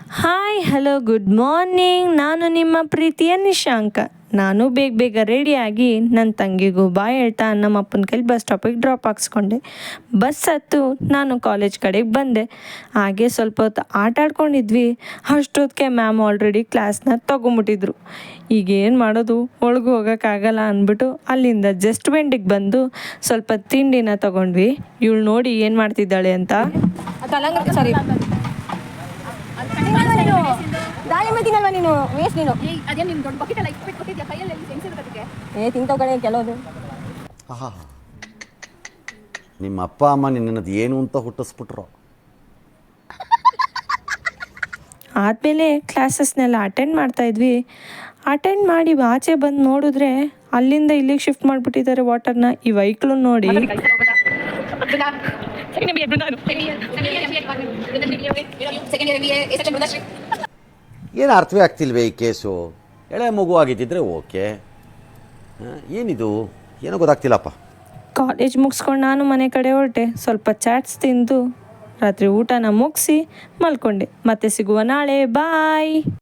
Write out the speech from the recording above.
Hi hello good morning. ನಾನು ನಿಮ್ಮ ಪ್ರೀತಿಯ ನಿಶಾಂಕ. ನಾನು ಬೇಗ ರೆಡಿಯಾಗಿ ನನ್ನ ತಂಗಿಗೂ ಬಾಯ್ ಹೇಳ್ತಾ ನಮ್ಮ ಅಪ್ಪನ ಕೈಲಿ ಬಸ್ ಸ್ಟಾಪಿಗೆ ಡ್ರಾಪ್ ಹಾಕ್ಸ್ಕೊಂಡೆ. ಬಸ್ ಹತ್ತು ನಾನು ಕಾಲೇಜ್ ಕಡೆಗೆ ಬಂದೆ. ಹಾಗೆ ಸ್ವಲ್ಪ ಹೊತ್ತು ಆಟ ಆಡ್ಕೊಂಡಿದ್ವಿ. ಅಷ್ಟೊತ್ತಿಗೆ ಮ್ಯಾಮ್ ಆಲ್ರೆಡಿ ಕ್ಲಾಸ್ನ ತೊಗೊಂಬಿಟ್ಟಿದ್ರು. ಈಗೇನು ಮಾಡೋದು, ಒಳಗೆ ಹೋಗೋಕ್ಕಾಗಲ್ಲ ಅಂದ್ಬಿಟ್ಟು ಅಲ್ಲಿಂದ ಜಸ್ಟ್ ಬೆಂಡಿಗೆ ಬಂದು ಸ್ವಲ್ಪ ತಿಂಡಿನ ತೊಗೊಂಡ್ವಿ. ಇವಳು ನೋಡಿ ಏನು ಮಾಡ್ತಿದ್ದಾಳೆ ಅಂತ. ಸಾರಿ ದಾಳಿಂಬೆ ತಿನ್ನಲ್ವಾ ನೀನು? ವೇಸ್ಟ್ ನೀನು. ಅದೇ ನಿಮ್ ದೊಡ್ಡ ಬಕೆಟ್ ಎಲ್ಲ ಇಟ್ಬಿಟ್ಟು ಕೊಟ್ಟಿದ್ಯಾ ಕೈಯಲ್ಲಿ ಸೆನ್ಸಿರೋದಕ್ಕೆ? ತಿಂತವ್ ಕಡೆ ಕೆಲವೊಂದು. ಆಹಾ, ನಿಮ್ಮ ಅಪ್ಪ ಅಮ್ಮ ನಿನ್ನದು ಏನು ಅಂತ ಹುಟ್ಟಿಸ್ಬಿಟ್ರು. ಆದಮೇಲೆ ಕ್ಲಾಸಸ್ನೆಲ್ಲ ಅಟೆಂಡ್ ಮಾಡ್ತಾಯಿದ್ವಿ. ಅಟೆಂಡ್ ಮಾಡಿ ಆಚೆ ಬಂದು ನೋಡಿದ್ರೆ ಅಲ್ಲಿಂದ ಇಲ್ಲಿಗೆ ಶಿಫ್ಟ್ ಮಾಡಿಬಿಟ್ಟಿದ್ದಾರೆ ವಾಟರ್ನ. ಈ ವೆಹಿಕ್ಲು ನೋಡಿ ಏನು ಅರ್ಥವೇ ಆಗ್ತಿಲ್ವೇ ಈ ಕೇಸು? ಎಳೆ ಮಗು ಆಗಿದ್ದಿದ್ರೆ ಓಕೆ, ಏನಿದು ಏನೋ ಗೊತ್ತಾಗ್ತಿಲ್ಲಪ್ಪ. ಕಾಲೇಜ್ ಮುಗಿಸ್ಕೊಂಡು ನಾನು ಮನೆ ಕಡೆ ಹೊರಟೆ. ಸ್ವಲ್ಪ ಚಾಟ್ಸ್ ತಿಂದು ರಾತ್ರಿ ಊಟನ ಮುಗಿಸಿ ಮಲ್ಕೊಂಡೆ. ಮತ್ತೆ ಸಿಗುವ ನಾಳೆ. ಬಾಯ್.